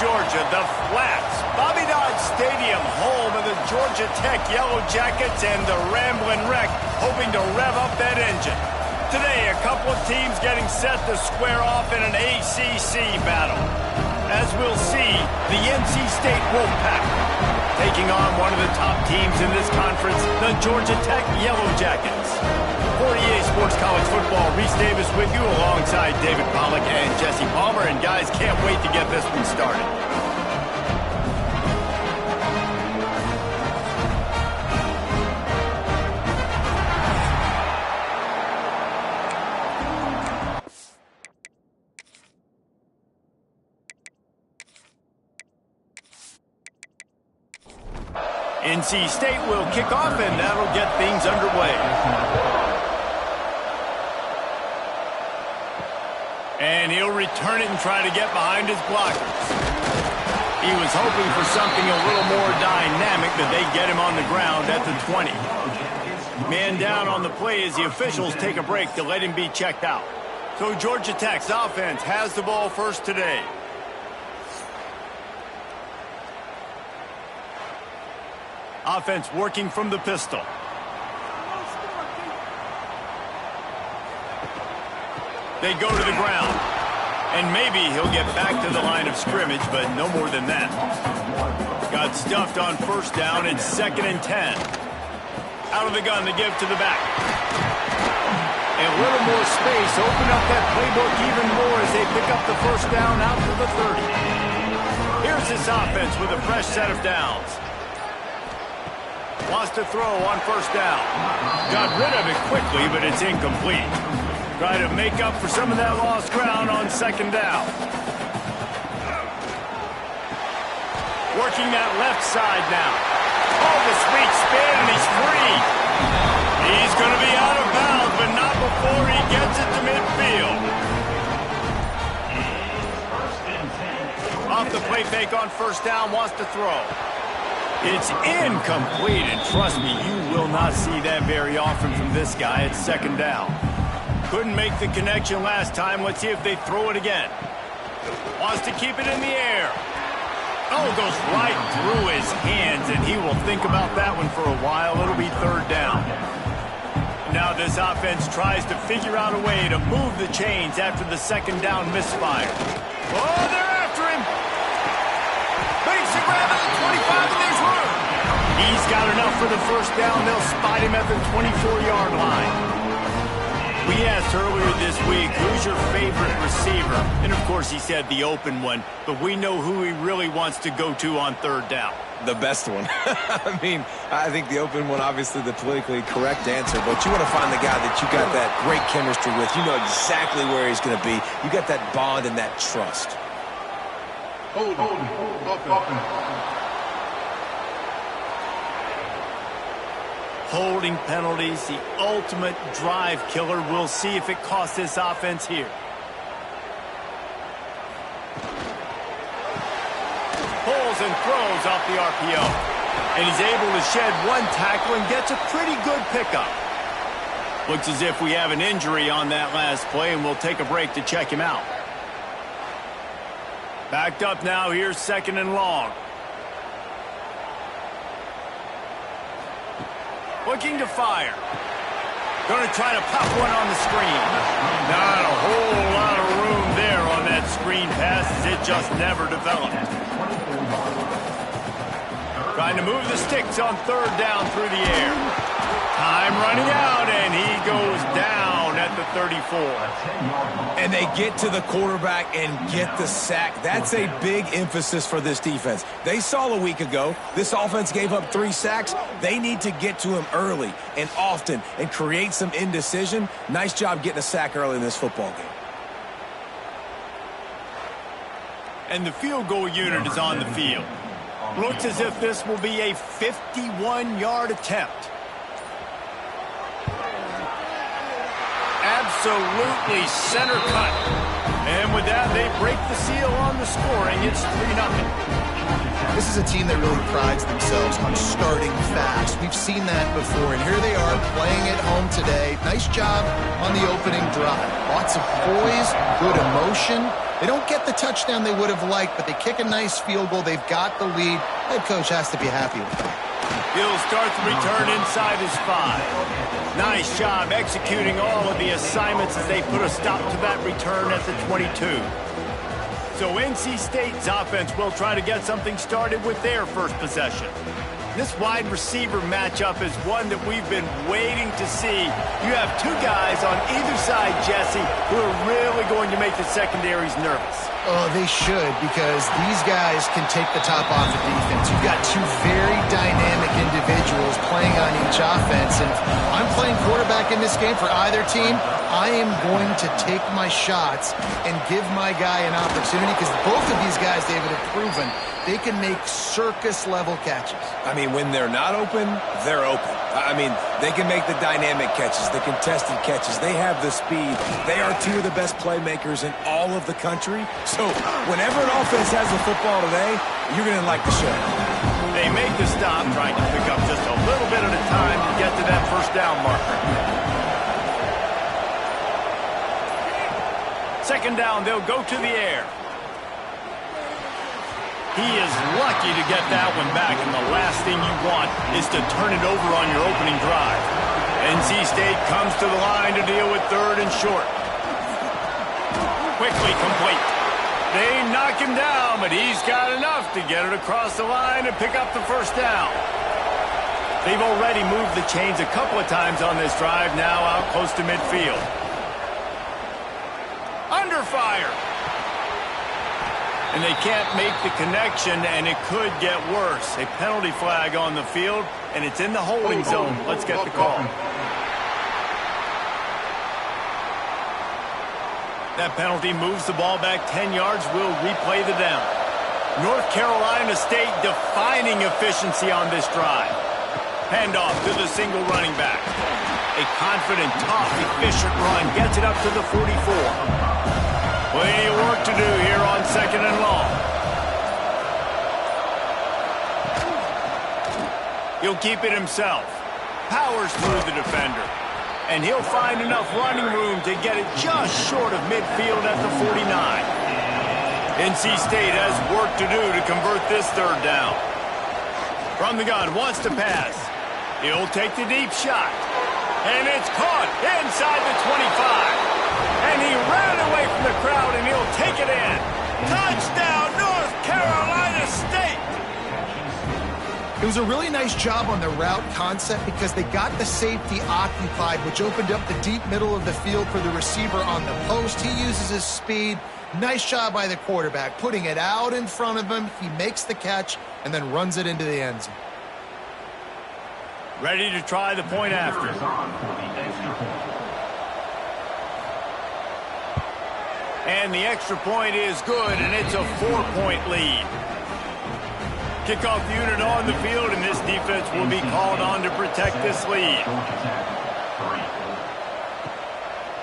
Georgia, the Flats. Bobby Dodd Stadium, home of the Georgia Tech Yellow Jackets and the Ramblin' Wreck, hoping to rev up that engine. Today, a couple of teams getting set to square off in an ACC battle. As we'll see, the NC State Wolfpack taking on one of the top teams in this conference, the Georgia Tech Yellow Jackets. For EA Sports College Football, Reese Davis with you alongside David Pollack and Jesse Palmer. And guys, can't wait to get this one started. NC State will kick off, and that'll get things underway. And he'll return it and try to get behind his blockers. He was hoping for something a little more dynamic, but they get him on the ground at the 20. Man down on the play as the officials take a break to let him be checked out. So Georgia Tech's offense has the ball first today. Offense working from the pistol. They go to the ground. And maybe he'll get back to the line of scrimmage, but no more than that. Got stuffed on first down. It's 2nd and 10. Out of the gun to give to the back. A little more space. Open up that playbook even more as they pick up the first down out to the 30. Here's this offense with a fresh set of downs. Wants to throw on first down. Got rid of it quickly, but it's incomplete. Try to make up for some of that lost ground on 2nd down. Working that left side now. Oh, the sweet spin, and he's free. He's going to be out of bounds, but not before he gets it to midfield. Off the play fake on first down, wants to throw. It's incomplete, and trust me, you will not see that very often from this guy. It's 2nd down. Couldn't make the connection last time. Let's see if they throw it again. Wants to keep it in the air. Oh, goes right through his hands, and he will think about that one for a while. It'll be 3rd down. Now this offense tries to figure out a way to move the chains after the 2nd down misfire. Oh, they're after him. Makes the grab at the 25, and there's room. He's got enough for the first down. They'll spot him at the 24-yard line. We asked earlier this week, who's your favorite receiver? And, of course, he said the open one, but we know who he really wants to go to on 3rd down. The best one. I mean, I think the open one, obviously the politically correct answer, but you want to find the guy that you got that great chemistry with. You know exactly where he's going to be. You got that bond and that trust. Hold. Holding penalties, the ultimate drive killer. We'll see if it costs this offense here. Pulls and throws off the RPO. And he's able to shed one tackle and gets a pretty good pickup. Looks as if we have an injury on that last play, and we'll take a break to check him out. Backed up now, here's 2nd and long. Looking to fire. Going to try to pop one on the screen. Not a whole lot of room there on that screen pass as it just never developed. Trying to move the sticks on 3rd down through the air. Time running out, and he goes down at the 34. And they get to the quarterback and get the sack. That's a big emphasis for this defense. They saw a week ago, this offense gave up 3 sacks. They need to get to him early and often and create some indecision. Nice job getting a sack early in this football game. And the field goal unit is on the field. Looks as if this will be a 51-yard attempt. Absolutely center cut. And with that, they break the seal on the scoring. It's 3-0. This is a team that really prides themselves on starting fast. We've seen that before, and here they are playing at home today. Nice job on the opening drive. Lots of poise, good emotion. They don't get the touchdown they would have liked, but they kick a nice field goal. They've got the lead. Head coach has to be happy with that. He'll start the return inside his 5. Nice job executing all of the assignments as they put a stop to that return at the 22. So NC State's offense will try to get something started with their first possession. This wide receiver matchup is one that we've been waiting to see. You have two guys on either side, Jesse, who are really going to make the secondaries nervous. Oh, they should, because these guys can take the top off the defense. You've got two very dynamic individuals playing on each offense, and if I'm playing quarterback in this game for either team, I am going to take my shots and give my guy an opportunity, because both of these guys, David, have proven they can make circus-level catches. I mean, when they're not open, they're open. I mean, they can make the dynamic catches, the contested catches. They have the speed. They are two of the best playmakers in all of the country. So whenever an offense has the football today, you're going to like the show. They make the stop, trying to pick up just a little bit at a time to get to that first down marker. Second down, they'll go to the air. He is lucky to get that one back, and the last thing you want is to turn it over on your opening drive. NC State comes to the line to deal with third and short. Quickly complete. They knock him down, but he's got enough to get it across the line and pick up the first down. They've already moved the chains a couple of times on this drive, now out close to midfield. Under fire. And they can't make the connection, and it could get worse. A penalty flag on the field, and it's in the holding zone. Let's get the call. That penalty moves the ball back 10 yards. We'll replay the down. North Carolina State defining efficiency on this drive. Handoff to the single running back. A confident, tough, efficient run gets it up to the 44. Plenty of work to do here on second and long. He'll keep it himself. Powers through the defender. And he'll find enough running room to get it just short of midfield at the 49. NC State has work to do to convert this third down. From the gun, wants to pass. He'll take the deep shot. And it's caught inside the 25. And he ran away from the crowd, and he'll take it in. Touchdown, North Carolina State! It was a really nice job on the route concept because they got the safety occupied, which opened up the deep middle of the field for the receiver on the post. He uses his speed. Nice job by the quarterback, putting it out in front of him. He makes the catch and then runs it into the end zone. Ready to try the point after. And the extra point is good, and it's a 4-point lead. Kickoff unit on the field, and this defense will be called on to protect this lead.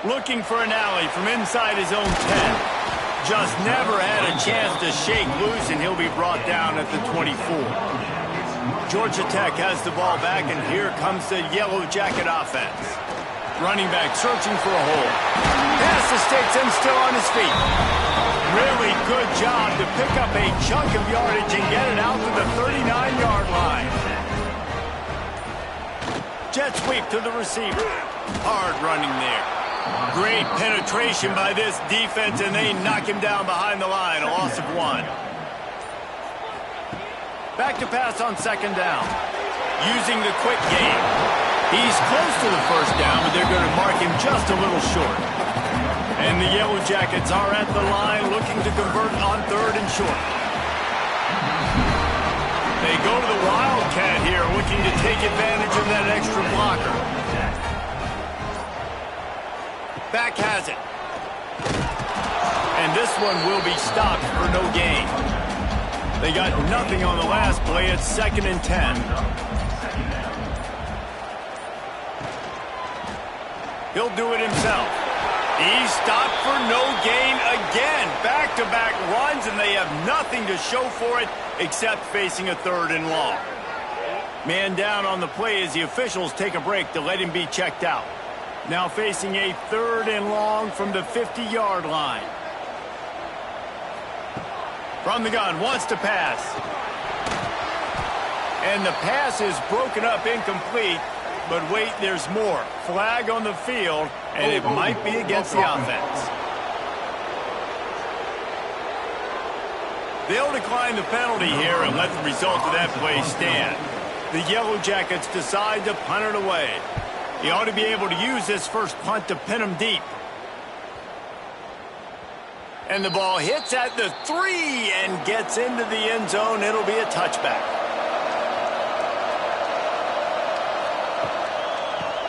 Looking for an alley from inside his own 10. Just never had a chance to shake loose, and he'll be brought down at the 24. Georgia Tech has the ball back, and here comes the Yellow Jacket offense. Running back searching for a hole. Pass escapes him, still on his feet. Really good job to pick up a chunk of yardage and get it out to the 39-yard line. Jet sweep to the receiver. Hard running there. Great penetration by this defense, and they knock him down behind the line. A loss of 1. Back to pass on second down. Using the quick game. He's close to the first down, but they're going to mark him just a little short. And the Yellow Jackets are at the line looking to convert on third and short. They go to the Wildcat here, looking to take advantage of that extra blocker. Back has it. And this one will be stopped for no gain. They got nothing on the last play. It's 2nd and 10. He'll do it himself. He's stopped for no gain again. Back-to-back runs, and they have nothing to show for it except facing a 3rd and long. Man down on the play as the officials take a break to let him be checked out. Now facing a 3rd and long from the 50-yard line. From the gun, wants to pass. And the pass is broken up, incomplete. But wait, there's more. Flag on the field, and it might be against the offense. They'll decline the penalty here and let the result of that play stand. The Yellow Jackets decide to punt it away. He ought to be able to use this first punt to pin him deep. And the ball hits at the 3 and gets into the end zone. It'll be a touchback.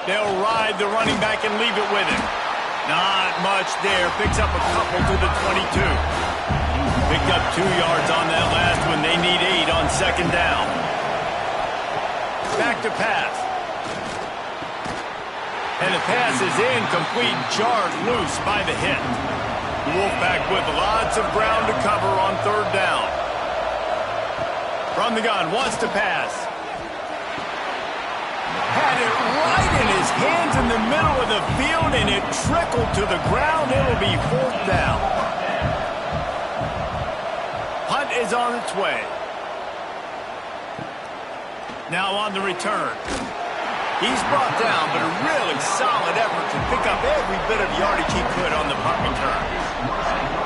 They'll ride the running back and leave it with him. Not much there. Picks up a couple to the 22. Picked up 2 yards on that last one. They need 8 on 2nd down. Back to pass. And the pass is incomplete, jarred loose by the hit. The Wolfpack with lots of ground to cover on 3rd down. From the gun, wants to pass. Had it right in his hands in the middle of the field, and it trickled to the ground. It'll be 4th down. Punt is on its way. Now on the return. He's brought down, but a really solid effort to pick up every bit of yardage he could on the punt return.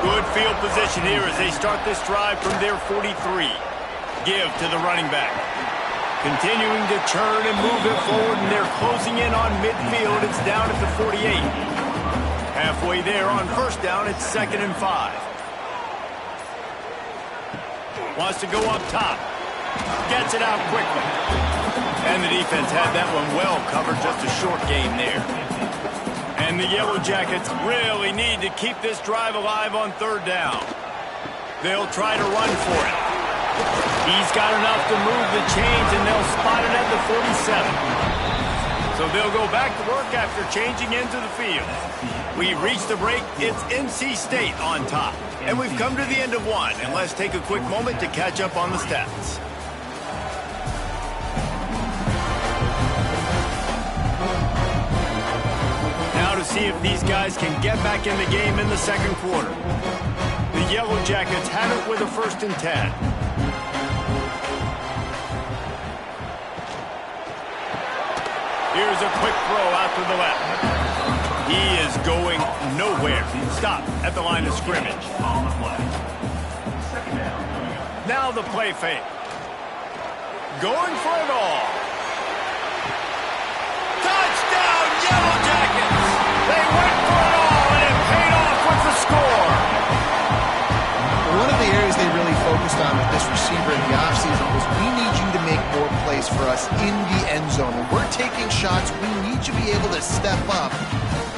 Good field position here as they start this drive from their 43. Give to the running back. Continuing to turn and move it forward, and they're closing in on midfield. It's down at the 48. Halfway there on 1st down, it's 2nd and 5. Wants to go up top. Gets it out quickly. And the defense had that one well covered, just a short gain there. And the Yellow Jackets really need to keep this drive alive on 3rd down. They'll try to run for it. He's got enough to move the chains, and they'll spot it at the 47. So they'll go back to work after changing into the field. We've reached the break. It's NC State on top. And we've come to the end of one. And let's take a quick moment to catch up on the stats. Now to see if these guys can get back in the game in the 2nd quarter. The Yellow Jackets have it with a 1st and 10. Here's a quick throw out to the left. He is going nowhere. Stop at the line of scrimmage. Now the play fake. Going for it all. Touchdown, Yellow Jackets! They went for it all, and it paid off with the score. One of the areas they really focused on with this receiver in the offseason was we need you to make more plays for us in the end zone. When we're taking shots, we need you to be able to step up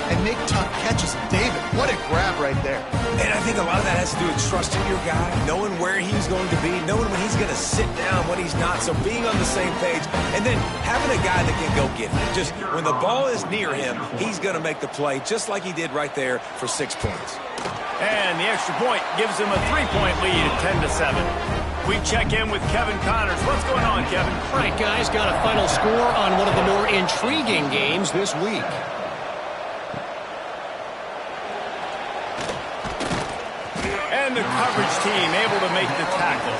and make tough catches. David, what a grab right there. And I think a lot of that has to do with trusting your guy, knowing where he's going to be, knowing when he's going to sit down, when he's not, so being on the same page, and then having a guy that can go get it. Just when the ball is near him, he's going to make the play, just like he did right there for 6 points. And the extra point gives him a 3-point lead at 10-7. We check in with Kevin Connors. What's going on, Kevin? All right, guys, got a final score on one of the more intriguing games this week. And the coverage team able to make the tackle.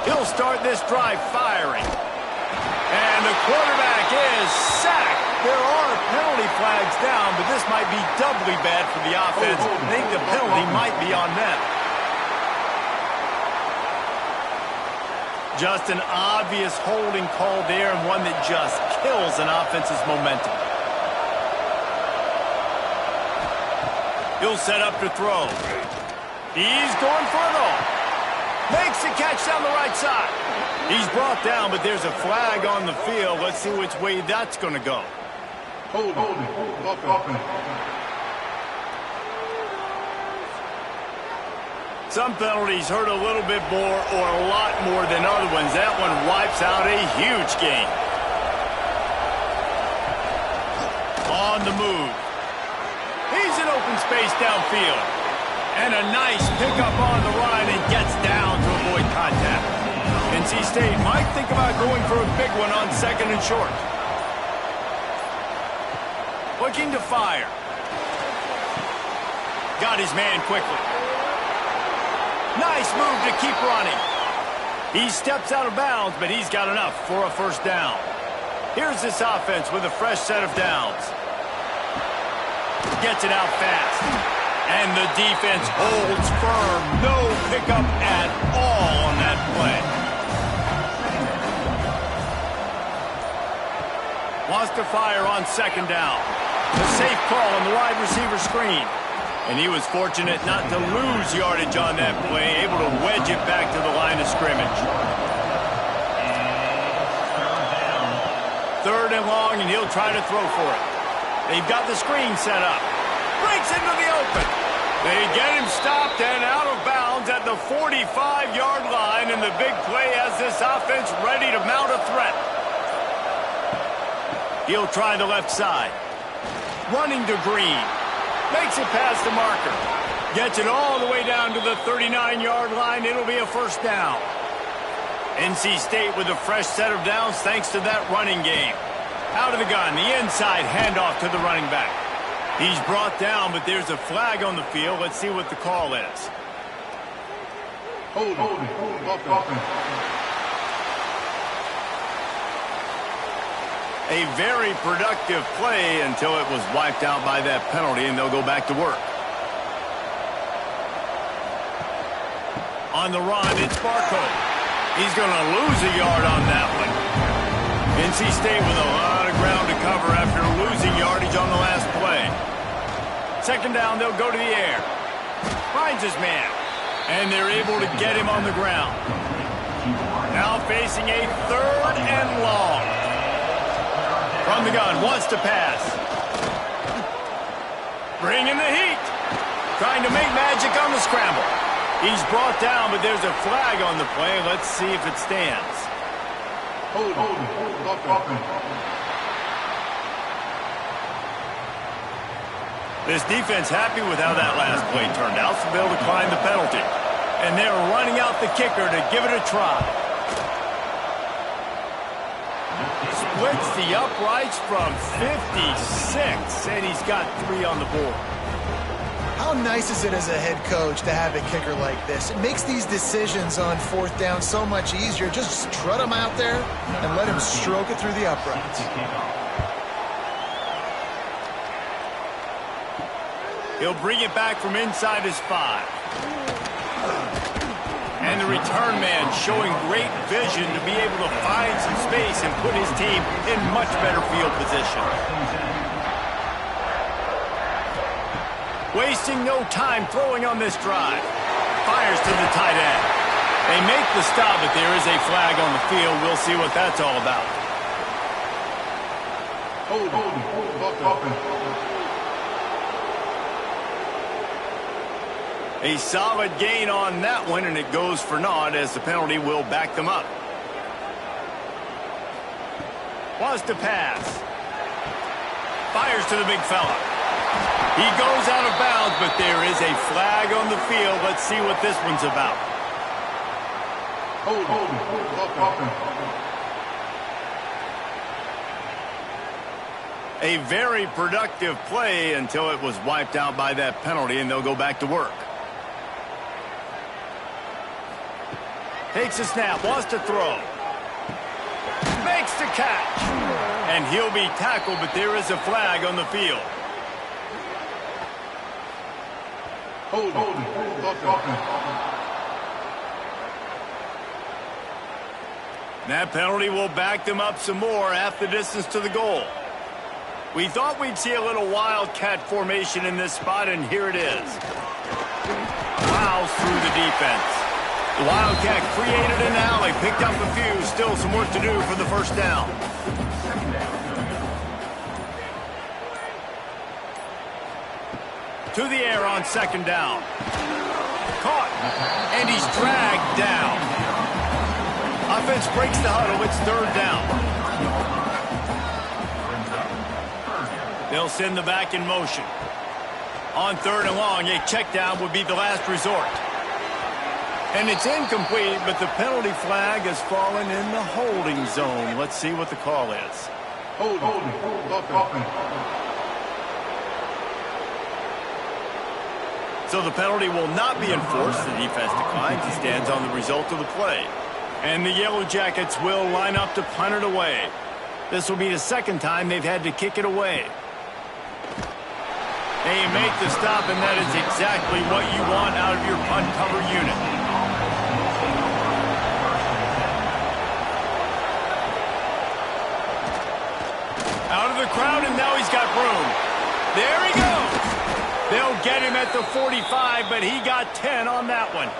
He'll start this drive firing. And the quarterback is sacked. There are penalty flags down, but this might be doubly bad for the offense. I think the penalty might be on them. Just an obvious holding call there, and one that just kills an offense's momentum. He'll set up to throw. He's going for it all. Makes the catch down the right side. He's brought down, but there's a flag on the field. Let's see which way that's going to go. Hold on. Some penalties hurt a little bit more or a lot more than other ones. That one wipes out a huge game. the move. He's in open space downfield. And a nice pickup on the run and gets down to avoid contact. NC State might think about going for a big one on 2nd and short. Looking to fire. Got his man quickly. Nice move to keep running. He steps out of bounds, but he's got enough for a first down. Here's this offense with a fresh set of downs. Gets it out fast. And the defense holds firm. No pickup at all on that play. Wants to fire on 2nd down. A safe call on the wide receiver screen. And he was fortunate not to lose yardage on that play, able to wedge it back to the line of scrimmage. 3rd and long, and he'll try to throw for it. They've got the screen set up. Breaks into the open. They get him stopped and out of bounds at the 45-yard line, and the big play has this offense ready to mount a threat. He'll try the left side. Running to Green. Makes it past the marker. Gets it all the way down to the 39-yard line. It'll be a first down. NC State with a fresh set of downs thanks to that running game. Out of the gun, the inside handoff to the running back. He's brought down, but there's a flag on the field. Let's see what the call is. Hold it. A very productive play until it was wiped out by that penalty, and they'll go back to work. On the run, it's Barco. He's going to lose a yard on that one. NC State with a lot of ground to cover after losing yardage on the last play. 2nd down, they'll go to the air. Finds his man. And they're able to get him on the ground. Now facing a 3rd and long. From the gun, wants to pass. Bringing the heat. Trying to make magic on the scramble. He's brought down, but there's a flag on the play. Let's see if it stands. Hold it. This defense happy with how that last play turned out, so they'll decline the penalty. And they're running out the kicker to give it a try. Splits the uprights from 56, and he's got 3 on the board. How nice is it as a head coach to have a kicker like this? It makes these decisions on 4th down so much easier. Just strut him out there and let him stroke it through the uprights. He'll bring it back from inside his 5. And the return man showing great vision to be able to find some space and put his team in much better field position. Wasting no time throwing on this drive. Fires to the tight end. They make the stop, but there is a flag on the field. We'll see what that's all about. Hold it. A solid gain on that one, and it goes for naught as the penalty will back them up. Wants to pass. Fires to the big fella. He goes out of bounds, but there is a flag on the field. Let's see what this one's about. Hold it. A very productive play until it was wiped out by that penalty, and they'll go back to work. Takes a snap, wants to throw. Makes the catch. And he'll be tackled, but there is a flag on the field. Hold it. That penalty will back them up some more, half the distance to the goal. We thought we'd see a little wildcat formation in this spot, and here it is. Plows through the defense. The Wildcat created an alley, picked up a few, still some work to do for the first down. To the air on 2nd down. Caught, and he's dragged down. Offense breaks the huddle, it's 3rd down. They'll send the back in motion. On 3rd and long, a check down would be the last resort. And it's incomplete, but the penalty flag has fallen in the holding zone. Let's see what the call is. Holding. So the penalty will not be enforced. The defense declines and stands on the result of the play. And the Yellow Jackets will line up to punt it away. This will be the second time they've had to kick it away. They make the stop, and that is exactly what you want out of your punt cover unit. Out of the crowd, and now he's got room. There he goes. They'll get him at the 45, but he got 10 on that one.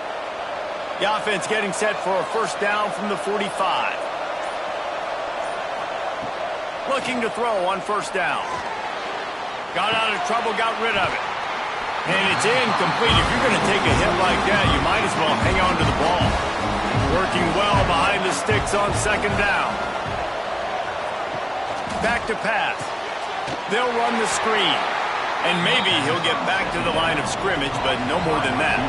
The offense getting set for a first down from the 45. Looking to throw on first down. Got out of trouble, got rid of it. And it's incomplete. If you're going to take a hit like that, you might as well hang on to the ball. Working well behind the sticks on second down. Back to pass. They'll run the screen. And maybe he'll get back to the line of scrimmage, but no more than that.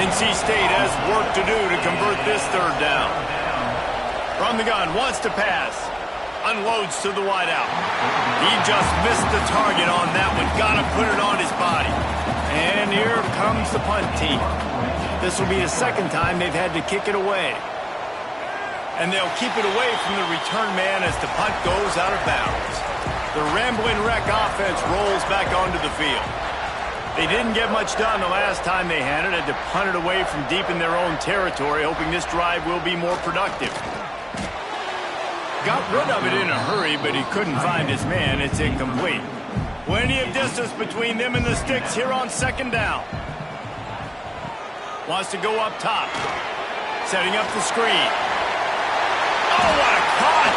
NC State has work to do to convert this third down. From the gun, wants to pass. Unloads to the wideout. He just missed the target on that one. Got to put it on his body. And here comes the punt team. This will be the second time they've had to kick it away. And they'll keep it away from the return man as the punt goes out of bounds. The Rambling Wreck offense rolls back onto the field. They didn't get much done the last time they had it. Had to punt it away from deep in their own territory, hoping this drive will be more productive. Got rid of it in a hurry, but he couldn't find his man. It's incomplete. Plenty of distance between them and the sticks here on second down. Wants to go up top. Setting up the screen. Oh, what a cut!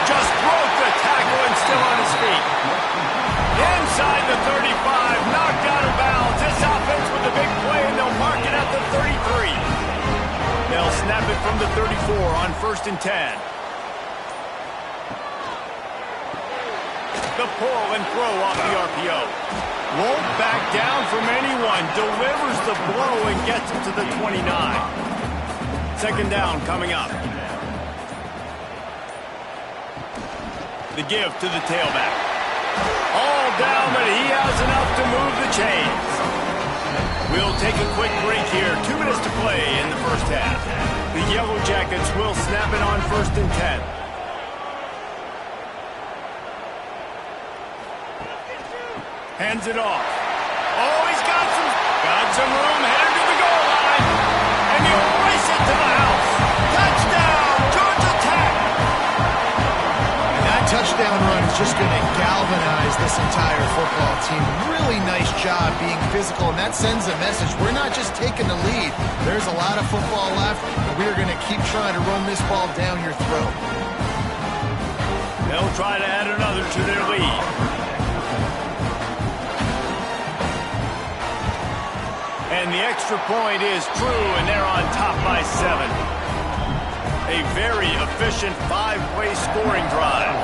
Just broke the tackle and still on his feet. Inside the 35, knocked out of bounds. This offense with a big play, and they'll mark it at the 33. They'll snap it from the 34 on 1st and 10. The pull and throw off the RPO. Won't back down from anyone. Delivers the blow and gets it to the 29. Second down coming up. The give to the tailback. All down, but he has enough to move the chains. We'll take a quick break here. 2 minutes to play in the first half. The Yellow Jackets will snap it on 1st and 10. Hands it off. Oh, he's got some room, headed to the goal line. And he'll race it to the house. Touchdown, Georgia Tech. And that touchdown run is just going to galvanize this entire football team. Really nice job being physical, and that sends a message. We're not just taking the lead. There's a lot of football left, and we're going to keep trying to run this ball down your throat. They'll try to add another to their lead. And the extra point is true, and they're on top by 7. A very efficient 5-play scoring drive.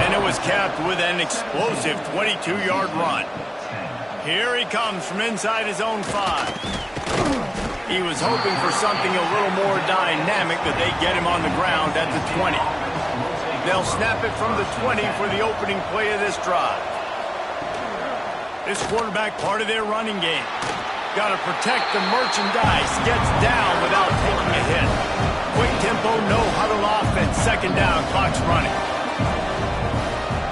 And it was capped with an explosive 22-yard run. Here he comes from inside his own 5. He was hoping for something a little more dynamic, but they get him on the ground at the 20. They'll snap it from the 20 for the opening play of this drive. This quarterback part of their running game. Got to protect the merchandise. Gets down without taking a hit. Quick tempo, no huddle offense. Second down, clock's running.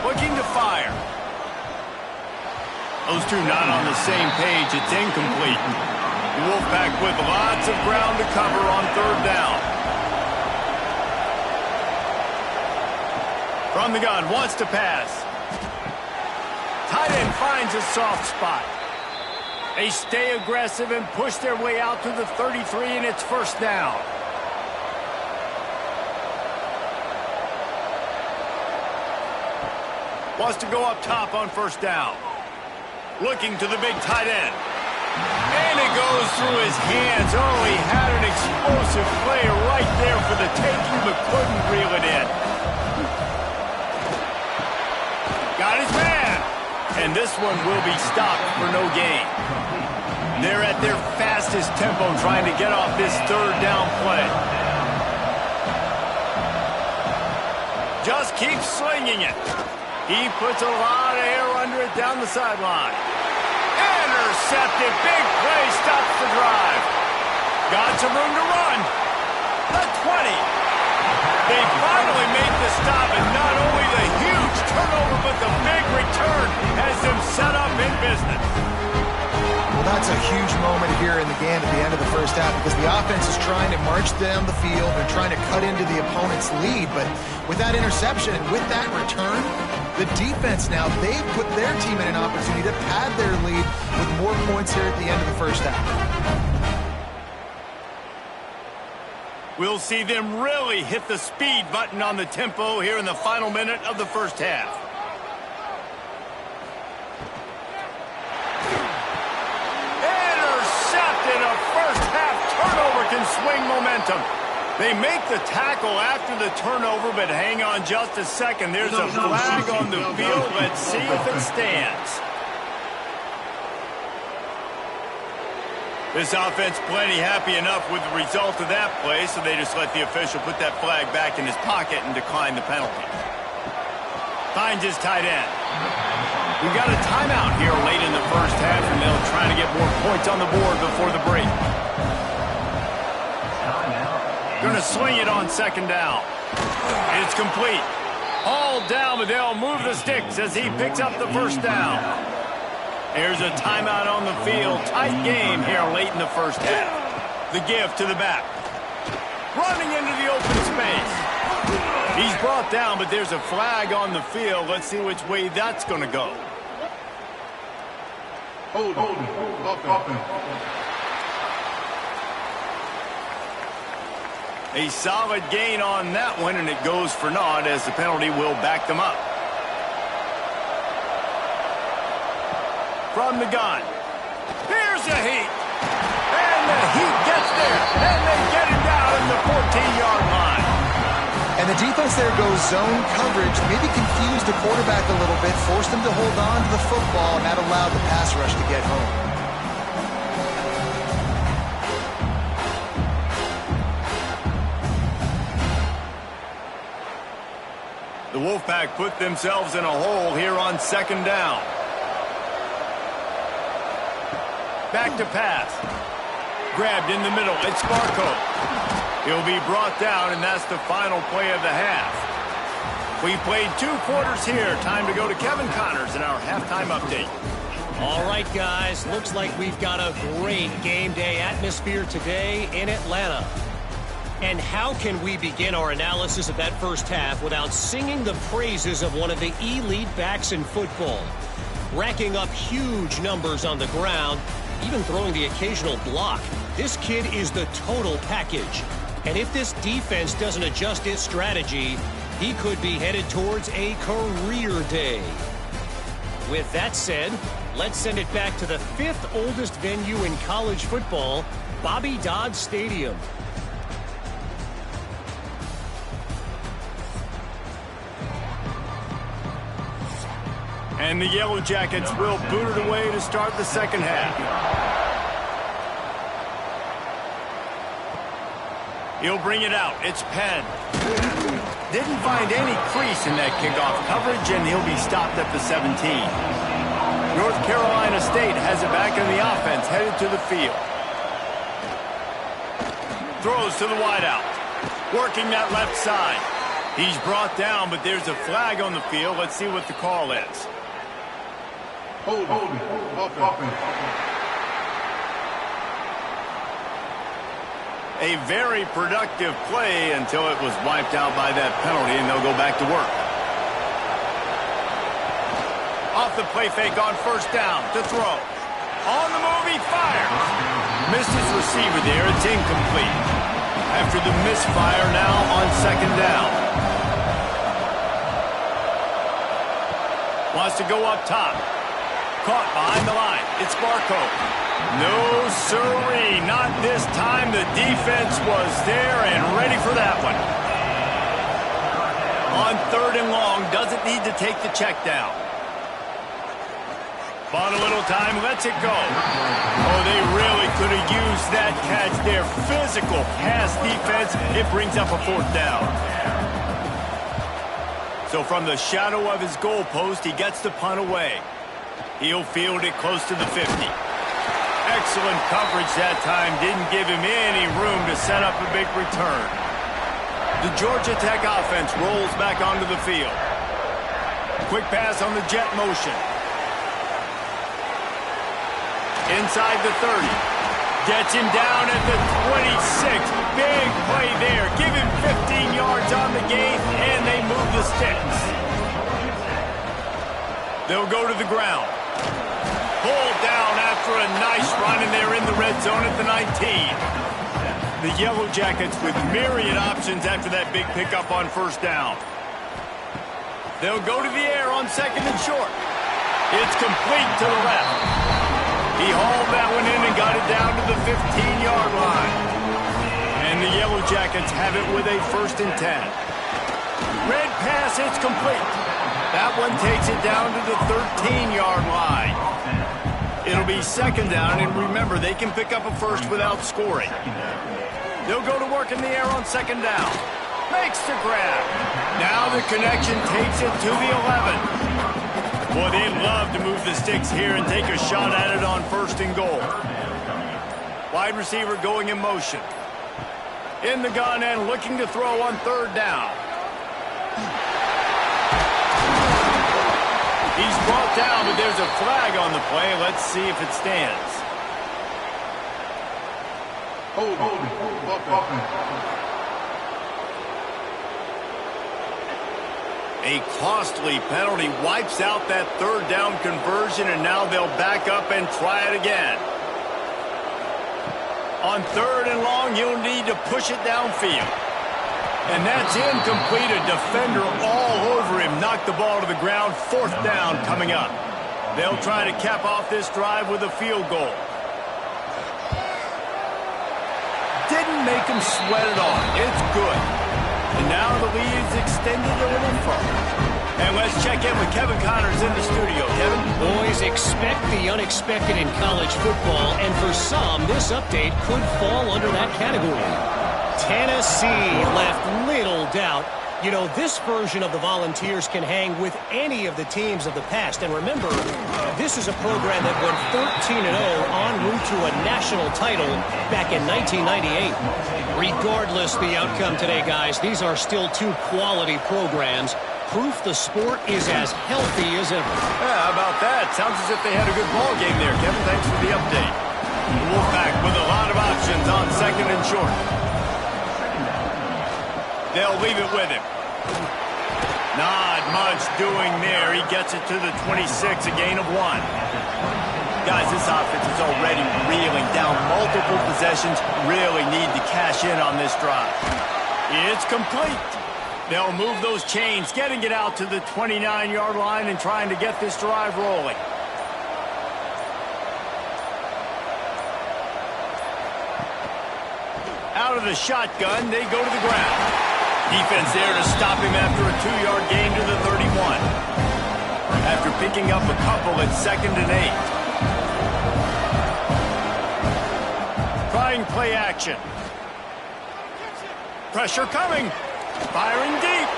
Looking to fire. Those two not on the same page. It's incomplete. The Wolfpack with lots of ground to cover on third down. From the gun, wants to pass. Tight end finds a soft spot. They stay aggressive and push their way out to the 33, and it's first down. Wants to go up top on first down. Looking to the big tight end. And it goes through his hands. Oh, he had an explosive play right there for the taking, but couldn't reel it in. Got got his man. And this one will be stopped for no gain. They're at their fastest tempo trying to get off this third down play. Just keeps slinging it. He puts a lot of air under it down the sideline. Intercepted. Big play stops the drive. Got some room to run. The 20. They finally made the stop, and not only the huge turnover, but the big return has them set up in business. Well, that's a huge moment here in the game at the end of the first half because the offense is trying to march down the field and trying to cut into the opponent's lead. But with that interception and with that return, the defense now, they've put their team in an opportunity to pad their lead with more points here at the end of the first half. We'll see them really hit the speed button on the tempo here in the final minute of the first half. Intercepted. A first-half turnover can swing momentum. They make the tackle after the turnover, but hang on just a second. There's a flag on the field. Let's see if it stands. This offense plenty happy enough with the result of that play, so they just let the official put that flag back in his pocket and decline the penalty. Finds his tight end. We got a timeout here late in the first half, and they'll try to get more points on the board before the break. Going to swing it on second down. It's complete. All down, but they'll move the sticks as he picks up the first down. Here's a timeout on the field. Tight game here late in the first half. The give to the back. Running into the open space. He's brought down, but there's a flag on the field. Let's see which way that's going to go. Hold offense. A solid gain on that one, and it goes for naught as the penalty will back them up. From the gun. Here's the heat. And the heat gets there. And they get him down at the 14-yard line. And the defense there goes zone coverage, maybe confused the quarterback a little bit, forced him to hold on to the football, and that allowed the pass rush to get home. The Wolfpack put themselves in a hole here on second down. Back to pass. Grabbed in the middle. It's Sparko. He'll be brought down, and that's the final play of the half. We played 2 quarters here. Time to go to Kevin Connors in our halftime update. All right, guys. Looks like we've got a great game day atmosphere today in Atlanta. And how can we begin our analysis of that first half without singing the praises of one of the elite backs in football? Racking up huge numbers on the ground, even throwing the occasional block. This kid is the total package. And if this defense doesn't adjust its strategy, he could be headed towards a career day. With that said, let's send it back to the 5th oldest venue in college football, Bobby Dodd Stadium. And the Yellow Jackets will boot it away to start the second half. He'll bring it out. It's Penn. Didn't find any crease in that kickoff coverage, and he'll be stopped at the 17. North Carolina State has it back in the offense, headed to the field. Throws to the wideout. Working that left side. He's brought down, but there's a flag on the field. Let's see what the call is. Hold offense. A very productive play until it was wiped out by that penalty, and they'll go back to work. Off the play fake on first down to throw. On the move, he fires. Missed his receiver there. It's incomplete. After the misfire now on second down. Wants to go up top. Caught behind the line. It's Sparko. No, sirree. Not this time. The defense was there and ready for that one. On 3rd and long. Doesn't need to take the check down. Bought a little time, lets it go. Oh, they really could have used that catch there. Physical pass defense. It brings up a 4th down. So from the shadow of his goal post, he gets the punt away. He'll field it close to the 50. Excellent coverage that time. Didn't give him any room to set up a big return. The Georgia Tech offense rolls back onto the field. Quick pass on the jet motion. Inside the 30. Gets him down at the 26. Big play there. Give him 15 yards on the gain, and they move the sticks. They'll go to the ground. Pulled down after a nice run, and they're in the red zone at the 19. The Yellow Jackets with myriad options after that big pickup on 1st down. They'll go to the air on 2nd and short. It's complete to the left. He hauled that one in and got it down to the 15-yard line. And the Yellow Jackets have it with a 1st and 10. Red pass, it's complete. That one takes it down to the 13-yard line. It'll be 2nd down, and remember, they can pick up a 1st without scoring. They'll go to work in the air on 2nd down. Makes the grab. Now the connection takes it to the 11. Boy, they'd love to move the sticks here and take a shot at it on 1st and goal. Wide receiver going in motion. In the gun and looking to throw on 3rd down. He's brought down, but there's a flag on the play. Let's see if it stands. A costly penalty wipes out that 3rd down conversion, and now they'll back up and try it again. On 3rd and long, you'll need to push it downfield. And that's incomplete. A defender all over him. Knocked the ball to the ground. 4th down coming up. They'll try to cap off this drive with a field goal. Didn't make him sweat it off. It's good. And now the lead is extended a little further. And let's check in with Kevin Connors in the studio. Kevin? Boys, expect the unexpected in college football, and for some, this update could fall under that category. Tennessee left little doubt. You know, this version of the Volunteers can hang with any of the teams of the past. And remember, this is a program that went 13-0 en route to a national title back in 1998. Regardless the outcome today, guys, these are still 2 quality programs. Proof the sport is as healthy as ever. Yeah, how about that? Sounds as if they had a good ball game there, Kevin. Thanks for the update. The Wolfpack with a lot of options on 2nd and short. They'll leave it with him. Not much doing there. He gets it to the 26, a gain of 1. Guys, this offense is already reeling down multiple possessions. Really need to cash in on this drive. It's complete. They'll move those chains, getting it out to the 29-yard line and trying to get this drive rolling. Out of the shotgun, they go to the ground. Defense there to stop him after a 2-yard gain to the 31. After picking up a couple at 2nd and 8. Trying play action. Pressure coming. Firing deep.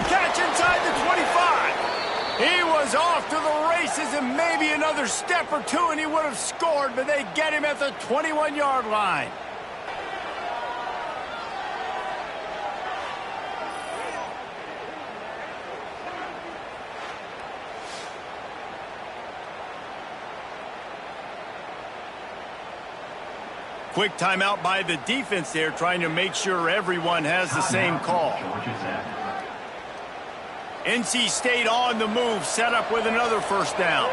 Catch inside the 25. He was off to the races, and maybe another step or 2 and he would have scored, but they get him at the 21-yard line. Quick timeout by the defense there, trying to make sure everyone has the same call. NC State on the move, set up with another 1st down.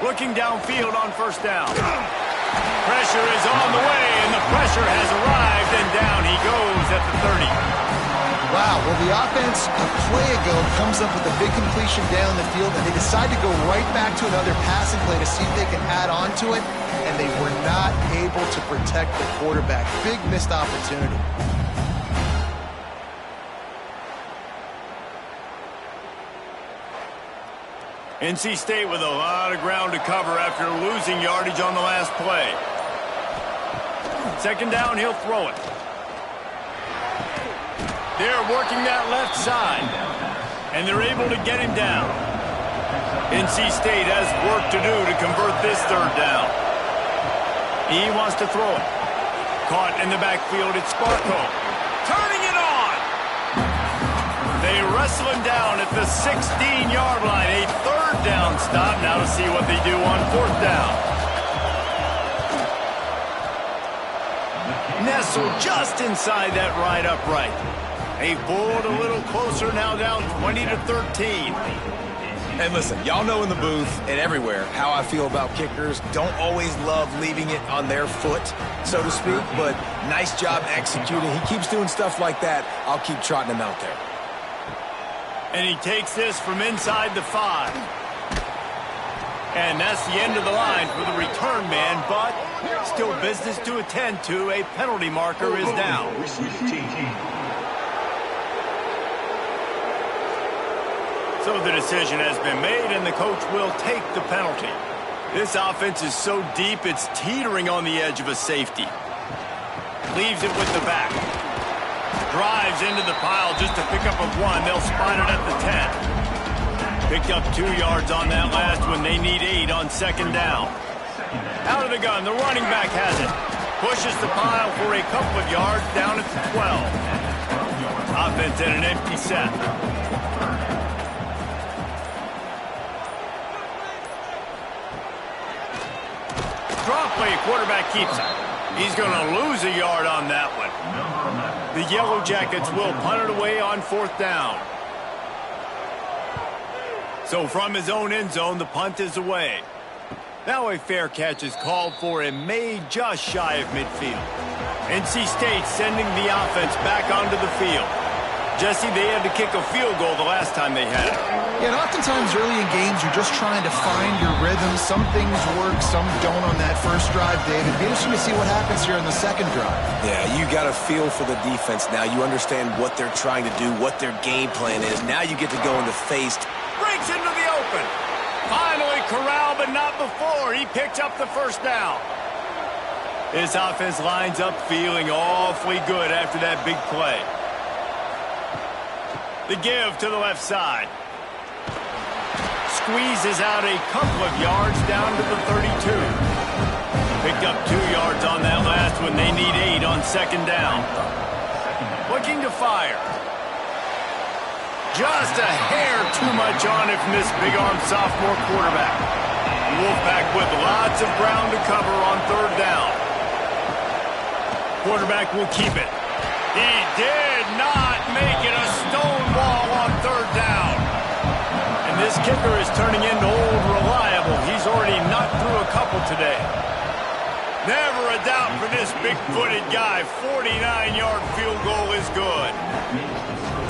Looking downfield on 1st down. Pressure is on the way, and the pressure has arrived, and down he goes at the 30. Wow, well, the offense a play ago comes up with a big completion down the field, and they decide to go right back to another passing play to see if they can add on to it, and they were not able to protect the quarterback. Big missed opportunity. NC State with a lot of ground to cover after losing yardage on the last play. Second down, he'll throw it. They're working that left side, and they're able to get him down. NC State has work to do to convert this third down. He wants to throw it. Caught in the backfield, it's Sparko. Turning it on! They wrestle him down at the 16-yard line. A third down stop. Now to see what they do on fourth down. Nestled just inside that right upright. They pulled a little closer, now down 20-13. And listen, y'all know in the booth and everywhere how I feel about kickers. Don't always love leaving it on their foot, so to speak, but nice job executing. He keeps doing stuff like that. I'll keep trotting him out there. And he takes this from inside the 5. And that's the end of the line for the return man, but still business to attend to. A penalty marker is down. So the decision has been made, and the coach will take the penalty. This offense is so deep, it's teetering on the edge of a safety. Leaves it with the back. Drives into the pile just to pick up a 1. They'll spot it at the 10. Picked up 2 yards on that last one. They need 8 on second down. Out of the gun, the running back has it. Pushes the pile for a couple of yards down at the 12. Offense in an empty set. Drop play, quarterback keeps it. He's going to lose a yard on that one. The Yellow Jackets will punt it away on fourth down. So from his own end zone, the punt is away. Now a fair catch is called for and made just shy of midfield. NC State sending the offense back onto the field. Jesse, they had to kick a field goal the last time they had it. Yeah, and oftentimes early in games, you're just trying to find your rhythm. Some things work, some don't on that first drive, David. It'd be interesting to see what happens here in the second drive. Yeah, you got a feel for the defense now. You understand what they're trying to do, what their game plan is. Now you get to go into face. Breaks into the open. Finally corralled, but not before. He picked up the first down. His offense lines up feeling awfully good after that big play. The give to the left side. Squeezes out a couple of yards down to the 32. Picked up 2 yards on that last one. They need 8 on second down. Looking to fire. Just a hair too much on it from this big-arm sophomore quarterback. Wolfpack with lots of ground to cover on third down. Quarterback will keep it. He did not make it a stone wall on third down. And this kicker is turning into old reliable. He's already knocked through a couple today. Never a doubt for this big-footed guy. 49-yard field goal is good.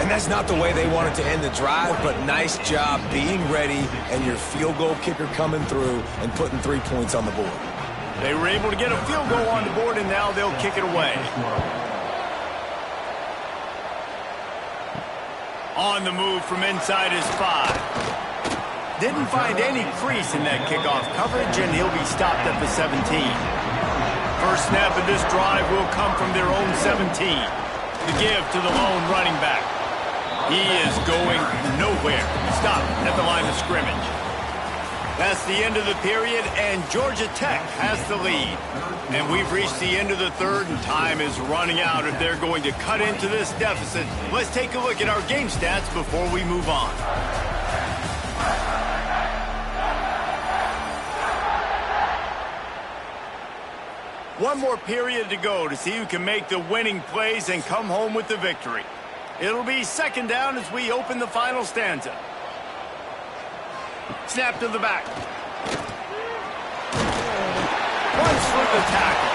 And that's not the way they wanted to end the drive, but nice job being ready and your field goal kicker coming through and putting 3 points on the board. They were able to get a field goal on the board, and now they'll kick it away. On the move from inside his 5. Didn't find any crease in that kickoff coverage, and he'll be stopped at the 17. First snap of this drive will come from their own 17. The give to the lone running back. He is going nowhere. Stopped at the line of scrimmage. That's the end of the period, and Georgia Tech has the lead. And we've reached the end of the third, and time is running out if they're going to cut into this deficit. Let's take a look at our game stats before we move on. One more period to go to see who can make the winning plays and come home with the victory. It'll be second down as we open the final stanza. Snap to the back. Runs for the tackle.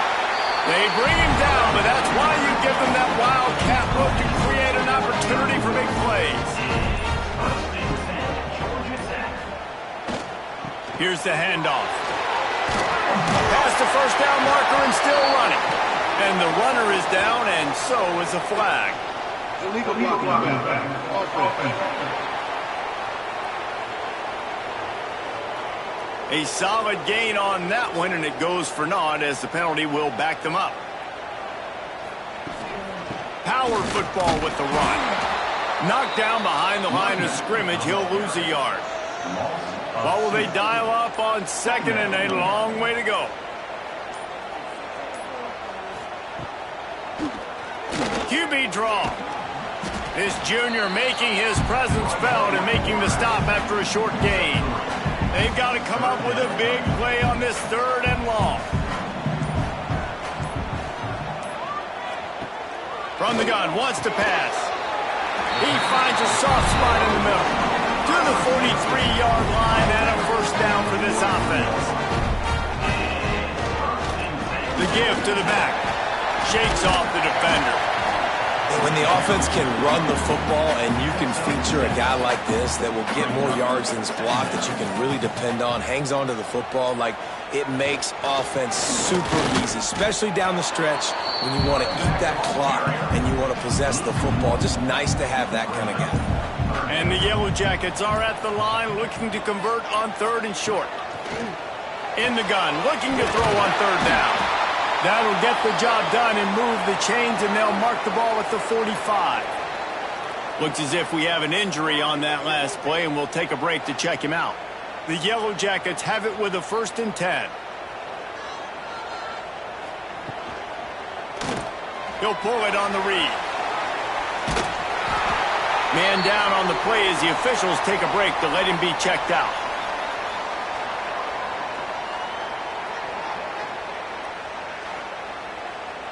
They bring him down, but that's why you give them that wildcat look to create an opportunity for big plays. Here's the handoff. Past the first down marker and still running. And the runner is down, and so is a flag. Illegal blocking. Offense. A solid gain on that one, and it goes for naught as the penalty will back them up. Power football with the run. Knocked down behind the line of scrimmage, he'll lose a yard. What will they dial up on second, and a long way to go. QB draw. This junior making his presence felt and making the stop after a short gain. They've got to come up with a big play on this 3rd and long. From the gun, wants to pass. He finds a soft spot in the middle. To the 43-yard line and a first down for this offense. The give to the back. Shakes off the defender. When the offense can run the football and you can feature a guy like this that will get more yards than his block that you can really depend on, hangs on to the football, like it makes offense super easy, especially down the stretch when you want to eat that clock and you want to possess the football. Just nice to have that kind of guy. And the Yellow Jackets are at the line looking to convert on 3rd and short. In the gun, looking to throw on 3rd down. That'll get the job done and move the chains, and they'll mark the ball at the 45. Looks as if we have an injury on that last play, and we'll take a break to check him out. The Yellow Jackets have it with a 1st and 10. He'll pull it on the read. Man down on the play as the officials take a break to let him be checked out.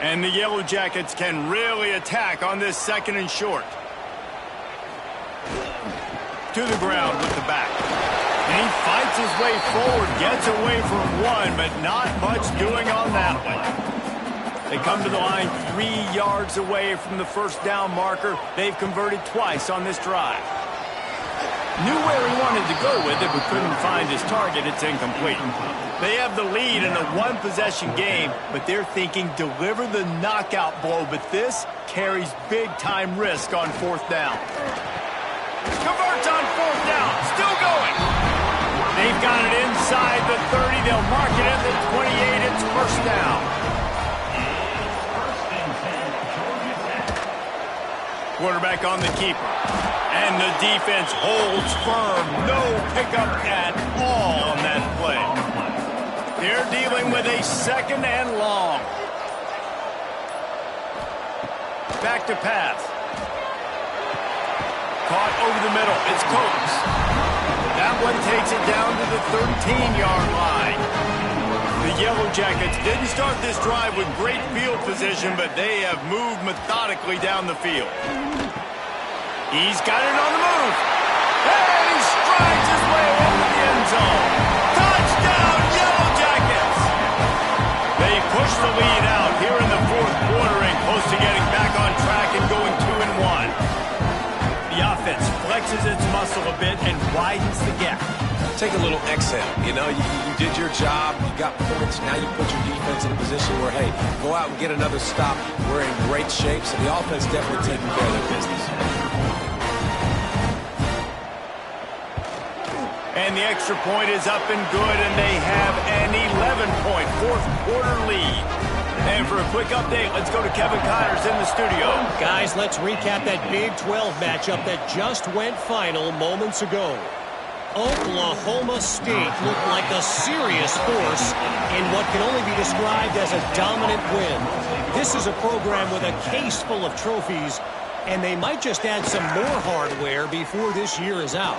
And the Yellow Jackets can really attack on this 2nd and short. To the ground with the back. And he fights his way forward, gets away from one, but not much doing on that one. They come to the line 3 yards away from the first down marker. They've converted twice on this drive. Knew where he wanted to go with it, but couldn't find his target. It's incomplete. They have the lead in a 1-possession game, but they're thinking deliver the knockout blow, but this carries big-time risk on 4th down. Converts on 4th down, still going. They've got it inside the 30. They'll mark it at the 28. It's first down. Quarterback on the keeper. And the defense holds firm. No pickup at all on that play. They're dealing with a 2nd and long. Back to pass. Caught over the middle. It's Coates. That one takes it down to the 13-yard line. The Yellow Jackets didn't start this drive with great field position, but they have moved methodically down the field. He's got it on the move. And he strides his way over the end zone. Touchdown, Yellow Jackets! They push the lead out here in the 4th quarter and close to getting back on track and going 2-1. The offense flexes its muscle a bit and widens the gap. Take a little exhale. You know, you did your job. You got points. Now you put your defense in a position where, hey, go out and get another stop. We're in great shape, so the offense definitely taking care of their business. And the extra point is up and good, and they have an 11-point 4th quarter lead. And for a quick update, let's go to Kevin Connors in the studio. Guys, let's recap that Big 12 matchup that just went final moments ago. Oklahoma State looked like a serious force in what can only be described as a dominant win. This is a program with a case full of trophies, and they might just add some more hardware before this year is out.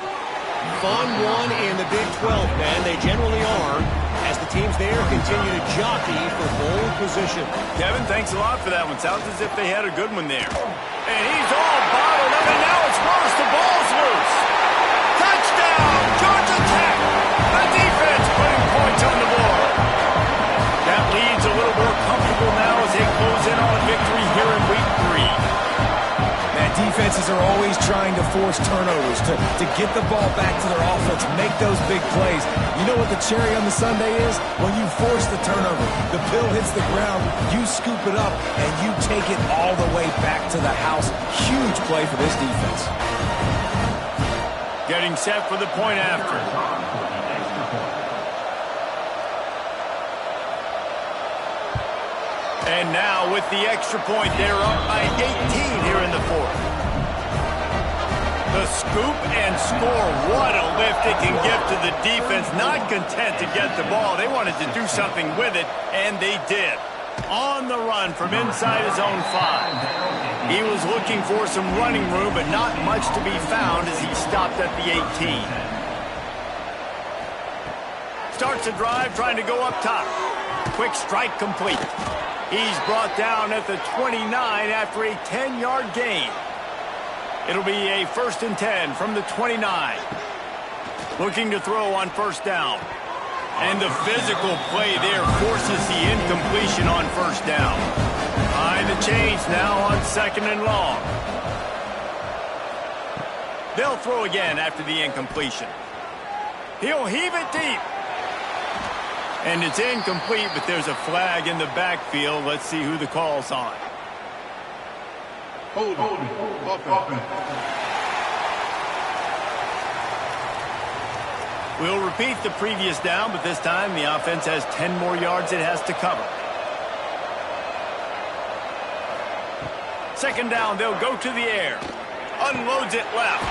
Fun one in the Big 12, man. They generally are, as the teams there continue to jockey for bowl position. Kevin, thanks a lot for that one. Sounds as if they had a good one there. And he's all bottled up, and now it's worse. The ball's loose. Touchdown, Georgia Tech. The defense putting points on the board. That lead's a little more comfortable now as they close in on a victory here in week 3. Defenses are always trying to force turnovers to get the ball back to their offense, make those big plays. You know what the cherry on the sundae is? When you force the turnover, the pill hits the ground, you scoop it up, and you take it all the way back to the house. Huge play for this defense. Getting set for the point after. And now with the extra point, they're up by 18 here in the fourth. The scoop and score. What a lift it can give to the defense. Not content to get the ball. They wanted to do something with it, and they did. On the run from inside his own 5. He was looking for some running room, but not much to be found as he stopped at the 18. Starts a drive trying to go up top. Quick strike complete. He's brought down at the 29 after a 10-yard gain. It'll be a 1st and 10 from the 29. Looking to throw on first down. And the physical play there forces the incompletion on first down. Behind the chains now on 2nd and long. They'll throw again after the incompletion. He'll heave it deep. And it's incomplete, but there's a flag in the backfield. Let's see who the call's on. Hold it. We'll repeat the previous down, but this time the offense has 10 more yards it has to cover. 2nd down, they'll go to the air. Unloads it left.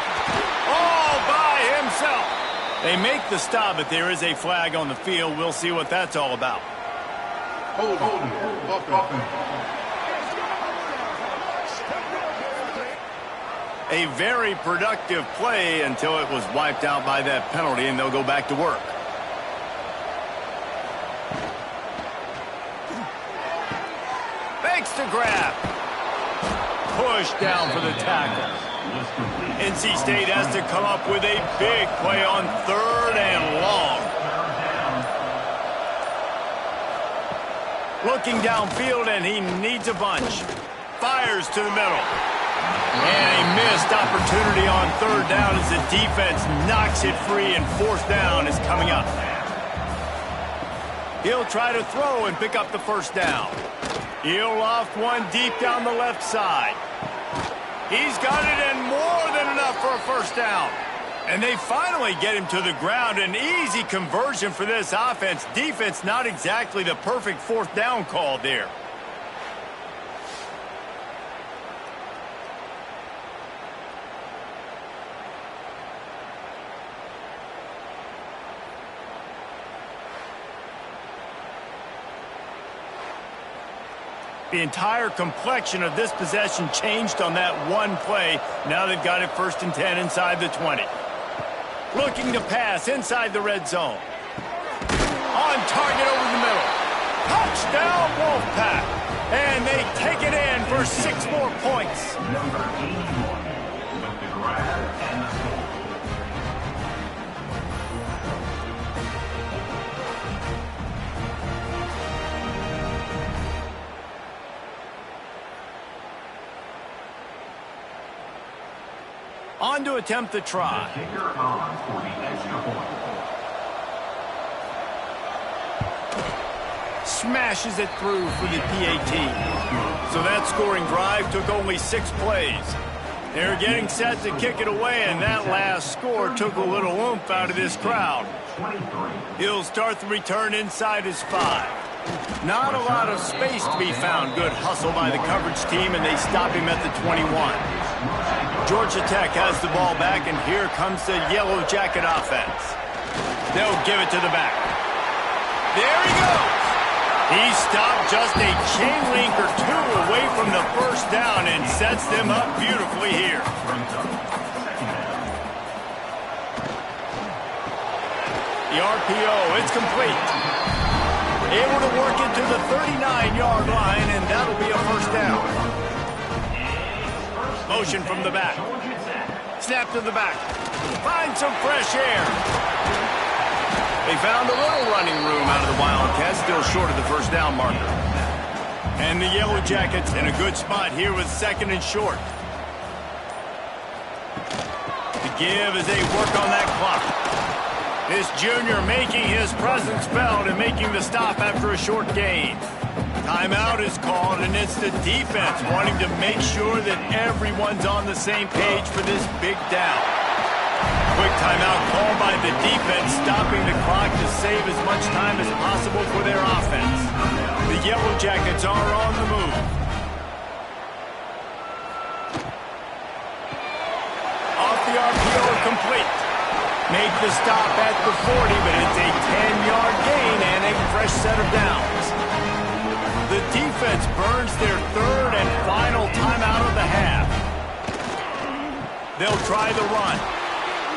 All by himself. They make the stop, but there is a flag on the field. We'll see what that's all about. Hold it. A very productive play until it was wiped out by that penalty, and they'll go back to work. Fakes to grab. Push down for the tackle. NC State has to come up with a big play on 3rd and long. Looking downfield, and he needs a bunch. Fires to the middle. And a missed opportunity on 3rd down as the defense knocks it free, and 4th down is coming up. He'll try to throw and pick up the 1st down. He'll loft one deep down the left side. He's got it, and more than enough for a 1st down. And they finally get him to the ground. An easy conversion for this offense. Defense not exactly the perfect 4th down call there. The entire complexion of this possession changed on that one play. Now they've got it 1st and 10 inside the 20. Looking to pass inside the red zone. On target over the middle. Touchdown, Wolfpack. And they take it in for 6 more points. Number 81 with the grab and the score. On to attempt the try. The kicker on for the extra point. Smashes it through for the PAT. So that scoring drive took only 6 plays. They're getting set to kick it away, and that last score took a little oomph out of this crowd. He'll start the return inside his 5. Not a lot of space to be found. Good hustle by the coverage team, and they stop him at the 21. Georgia Tech has the ball back, and here comes the Yellow Jacket offense. They'll give it to the back. There he goes. He stopped just a chain link or 2 away from the 1st down and sets them up beautifully here. The RPO, it's complete. Able to work it to the 39-yard line, and that'll be a 1st down. Motion from the back. Snap to the back. Find some fresh air. They found a little running room out of the Wildcats, still short of the 1st down marker. And the Yellow Jackets in a good spot here with 2nd and short. The give as they work on that clock. This junior making his presence felt and making the stop after a short gain. Timeout is called, and it's the defense wanting to make sure that everyone's on the same page for this big down. Quick timeout called by the defense, stopping the clock to save as much time as possible for their offense. The Yellow Jackets are on the move. Off the RPO, complete. Make the stop at the 40, but it's a 10-yard gain and a fresh set of downs. The defense burns their third and final timeout of the half. They'll try the run.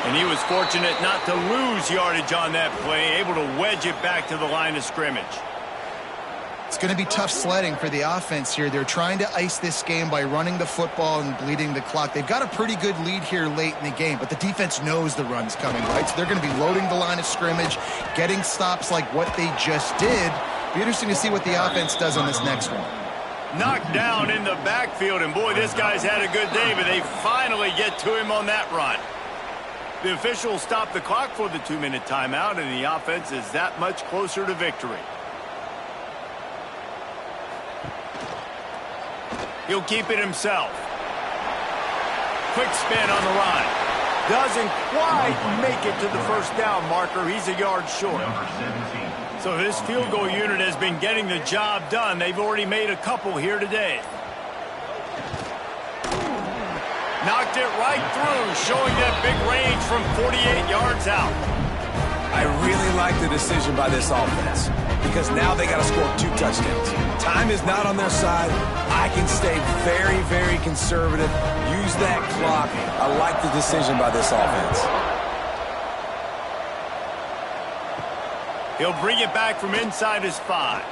And he was fortunate not to lose yardage on that play, able to wedge it back to the line of scrimmage. It's going to be tough sledding for the offense here. They're trying to ice this game by running the football and bleeding the clock. They've got a pretty good lead here late in the game, but the defense knows the run's coming, right? So they're going to be loading the line of scrimmage, getting stops like what they just did. Be interesting to see what the offense does on this next one. Knocked down in the backfield, and boy, this guy's had a good day, but they finally get to him on that run. The officials stop the clock for the 2-minute timeout, and the offense is that much closer to victory. He'll keep it himself. Quick spin on the line. Doesn't quite make it to the first down marker. He's a yard short. So this field goal unit has been getting the job done. They've already made a couple here today. Knocked it right through, showing that big range from 48 yards out. I really like the decision by this offense because now they got to score 2 touchdowns. Time is not on their side. I can stay very, very conservative. Use that clock. I like the decision by this offense. He'll bring it back from inside his 5.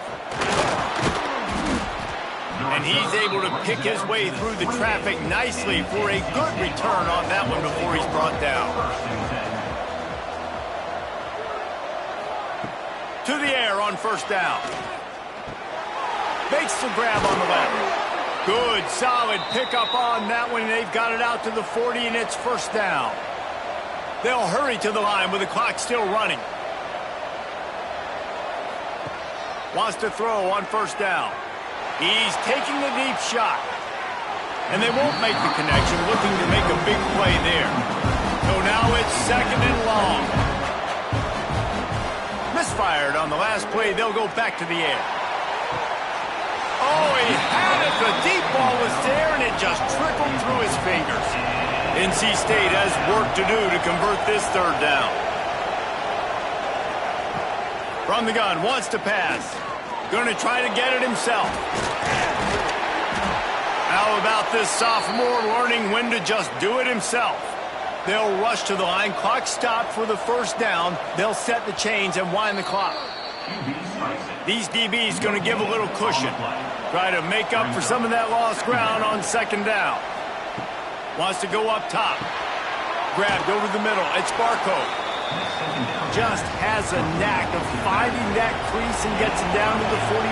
And he's able to pick his way through the traffic nicely for a good return on that one before he's brought down. To the air on first down. Makes the grab on the left. Good, solid pickup on that one. They've got it out to the 40, and it's first down. They'll hurry to the line with the clock still running. Wants to throw on first down. He's taking the deep shot. And they won't make the connection, looking to make a big play there. So now it's second and long. Misfired on the last play. They'll go back to the air. Oh, he had it. The deep ball was there, and it just trickled through his fingers. NC State has work to do to convert this third down. From the gun, wants to pass. Going to try to get it himself. How about this sophomore learning when to just do it himself? They'll rush to the line. Clock stopped for the first down. They'll set the chains and wind the clock. These DBs going to give a little cushion. Try to make up for some of that lost ground on second down. Wants to go up top. Grabbed over the middle. It's Barco. Just has a knack of finding that crease and gets it down to the 41.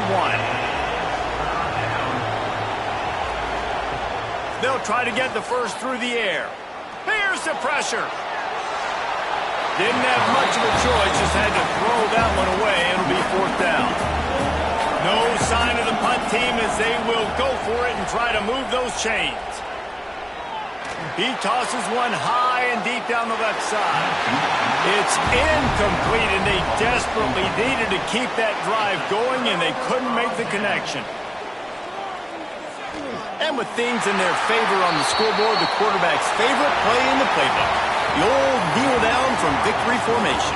They'll try to get the first through the air. Here's the pressure. Didn't have much of a choice, just had to throw that one away. It'll be fourth down. No sign of the punt team as they will go for it and try to move those chains. He tosses one high and deep down the left side. It's incomplete, and they desperately needed to keep that drive going, and they couldn't make the connection. And with things in their favor on the scoreboard, the quarterback's favorite play in the playbook, the old kneel down from victory formation.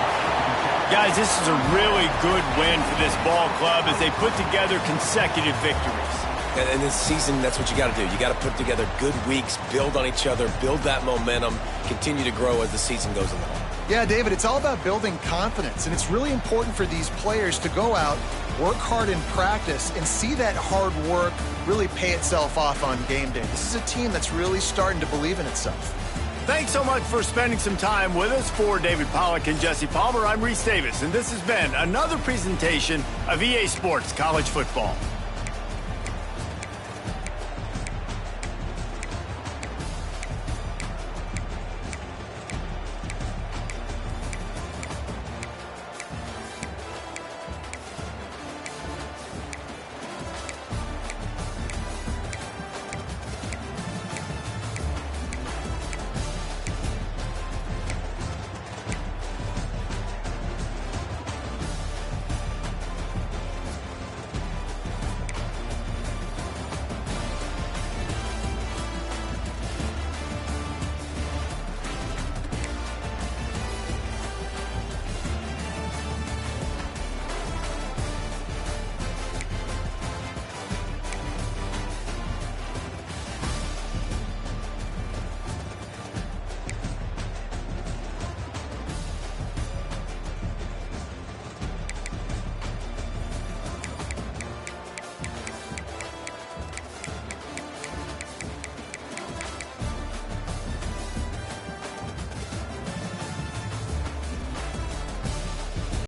Guys, this is a really good win for this ball club as they put together consecutive victories. And this season, that's what you got to do. You got to put together good weeks, build on each other, build that momentum, continue to grow as the season goes along. Yeah, David, it's all about building confidence, and it's really important for these players to go out, work hard in practice, and see that hard work really pay itself off on game day. This is a team that's really starting to believe in itself. Thanks so much for spending some time with us. For David Pollack and Jesse Palmer, I'm Reese Davis, and this has been another presentation of EA Sports College Football.